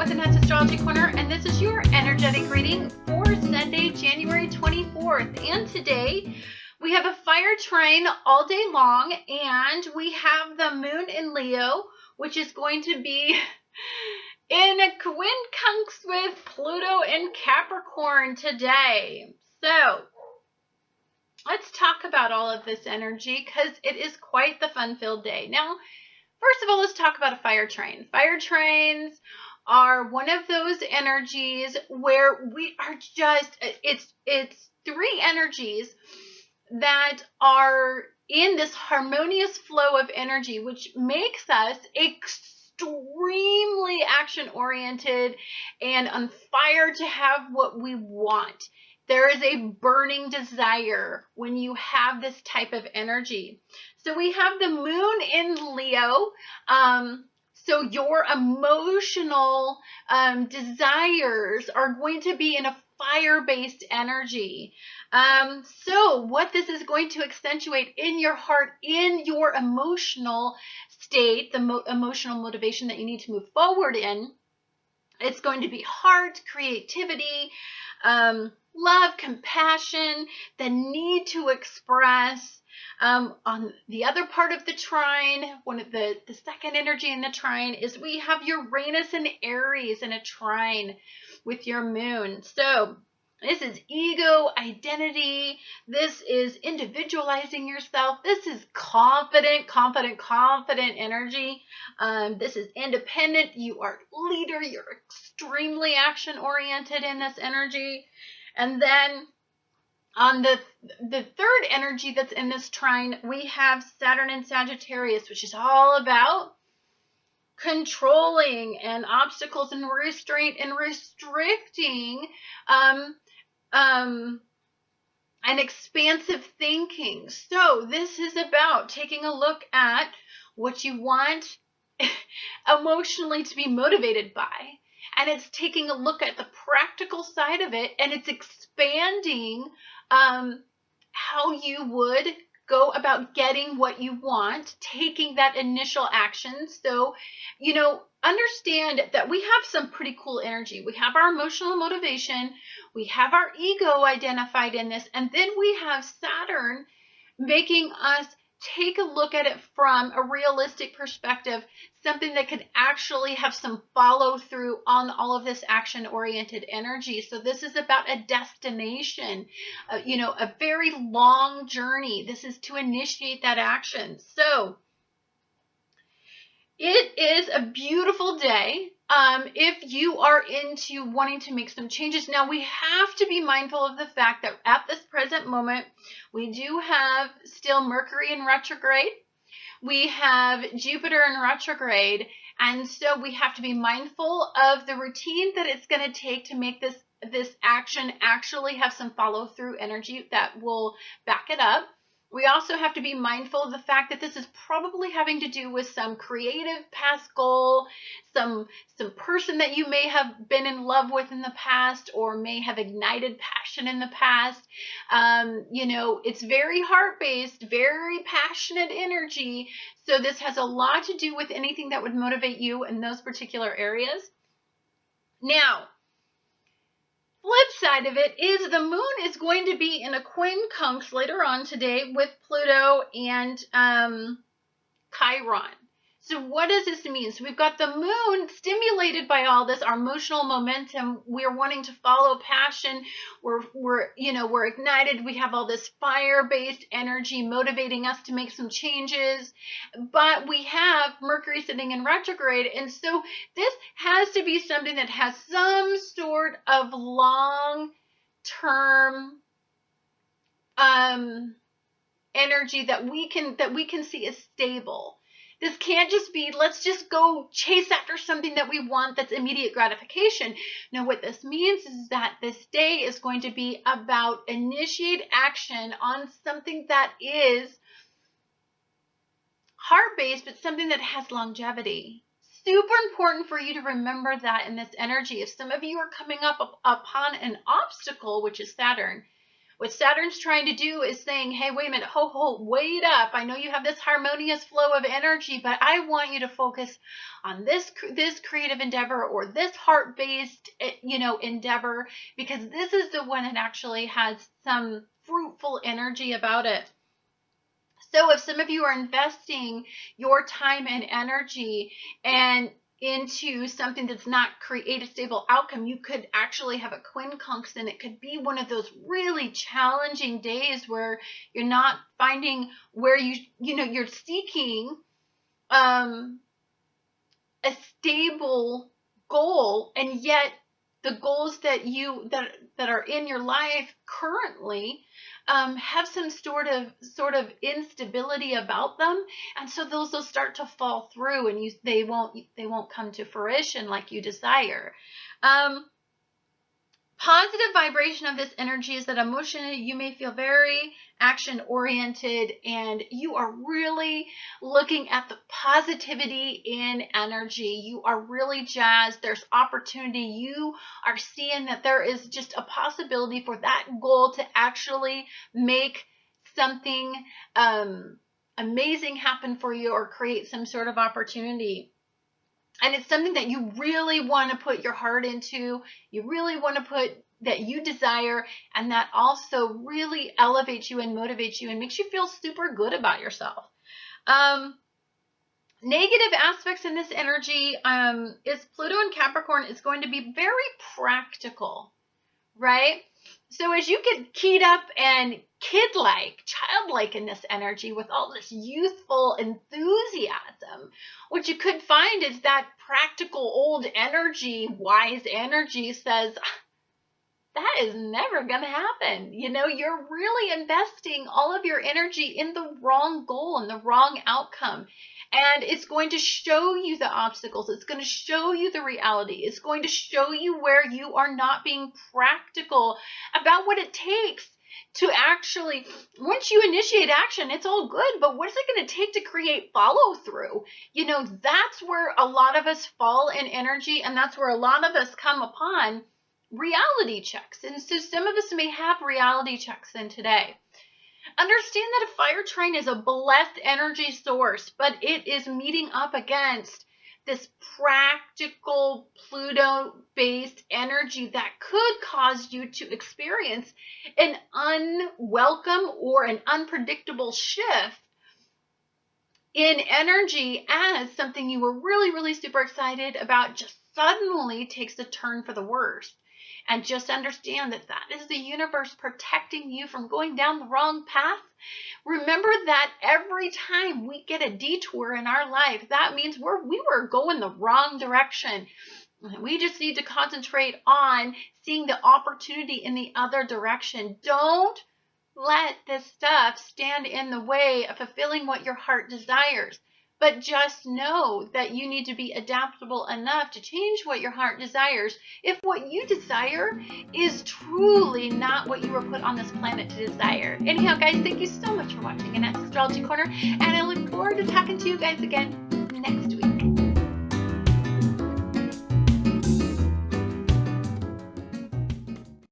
with Annette's Astrology Corner, and this is your energetic reading for Sunday, January 24th. And today we have a fire trine all day long, and we have the moon in Leo, which is going to be in a quincunx with Pluto and Capricorn today. So let's talk about all of this energy because it is quite the fun-filled day. Now, first of all, let's talk about a fire trine. Fire trines are one of those energies where we are just, it's three energies that are in this harmonious flow of energy, which makes us extremely action-oriented and on fire to have what we want. There is a burning desire when you have this type of energy. So we have the moon in Leo. So your emotional desires are going to be in a fire-based energy. So what this is going to accentuate in your heart, in your emotional state, the emotional motivation that you need to move forward in, it's going to be heart, creativity, love, compassion, the need to express. On the other part of the trine, one of the second energy in the trine is we have Uranus and Aries in a trine with your moon. So this is ego, identity. This is individualizing yourself. This is confident energy. This is independent. You are leader. You're extremely action-oriented in this energy. And then on the third energy that's in this trine, we have Saturn and Sagittarius, which is all about controlling and obstacles and restraint and restricting and expansive thinking. So this is about taking a look at what you want emotionally to be motivated by. And it's taking a look at the practical side of it, and it's expanding how you would go about getting what you want, taking that initial action. So, understand that we have some pretty cool energy. We have our emotional motivation, we have our ego identified in this, and then we have Saturn making us take a look at it from a realistic perspective, something that could actually have some follow through on all of this action-oriented energy. So this is about a destination, a very long journey. This is to initiate that action. So it is a beautiful day. If you are into wanting to make some changes. Now, we have to be mindful of the fact that at this present moment, we do have still Mercury in retrograde. We have Jupiter in retrograde. And so we have to be mindful of the routine that it's going to take to make this action actually have some follow-through energy that will back it up. We also have to be mindful of the fact that this is probably having to do with some creative past goal, some person that you may have been in love with in the past or may have ignited passion in the past. It's very heart-based, very passionate energy. So this has a lot to do with anything that would motivate you in those particular areas. Now, flip side of it is the moon is going to be in a quincunx later on today with Pluto and Chiron. So what does this mean? So we've got the moon stimulated by all this, our emotional momentum. We're wanting to follow passion. We're ignited. We have all this fire-based energy motivating us to make some changes. But we have Mercury sitting in retrograde. And so this has to be something that has some sort of long-term energy that we can see as stable. This can't just be, let's just go chase after something that we want that's immediate gratification. No, what this means is that this day is going to be about initiate action on something that is heart-based, but something that has longevity. Super important for you to remember that in this energy. If some of you are coming up upon an obstacle, which is Saturn, What Saturn's trying to do is saying, hey, wait a minute, wait up. I know you have this harmonious flow of energy, but I want you to focus on this creative endeavor or this heart-based, endeavor, because this is the one that actually has some fruitful energy about it. So if some of you are investing your time and energy and into something that's not create a stable outcome, you could actually have a quincunx, and it could be one of those really challenging days where you're not finding where you're seeking a stable goal, and yet the goals that are in your life currently have some sort of instability about them, and so those will start to fall through, and they won't come to fruition like you desire. Positive vibration of this energy is that emotionally you may feel very action oriented, and you are really looking at the positivity in energy. You are really jazzed. There's opportunity. You are seeing that there is just a possibility for that goal to actually make something amazing happen for you, or create some sort of opportunity. And it's something that you really want to put your heart into. You really want to put that you desire, and that also really elevates you and motivates you and makes you feel super good about yourself. Negative aspects in this energy is Pluto and Capricorn is going to be very practical, right? So as you get keyed up and kid-like, childlike in this energy with all this youthful enthusiasm, what you could find is that practical old energy, wise energy says, that is never going to happen. You're really investing all of your energy in the wrong goal and the wrong outcome. And it's going to show you the obstacles. It's going to show you the reality. It's going to show you where you are not being practical about what it takes to actually, once you initiate action, it's all good, but what is it going to take to create follow through? That's where a lot of us fall in energy, and that's where a lot of us come upon reality checks. And so some of us may have reality checks in today. Understand that a fire trine is a blessed energy source, but it is meeting up against this practical Pluto-based energy that could cause you to experience an unwelcome or an unpredictable shift in energy, as something you were really, really super excited about just suddenly takes a turn for the worst. And just understand that that is the universe protecting you from going down the wrong path. Remember that every time we get a detour in our life, that means we were going the wrong direction. We just need to concentrate on seeing the opportunity in the other direction. Don't let this stuff stand in the way of fulfilling what your heart desires. But just know that you need to be adaptable enough to change what your heart desires if what you desire is truly not what you were put on this planet to desire. Anyhow, guys, thank you so much for watching Annette's Astrology Corner, and I look forward to talking to you guys again next week.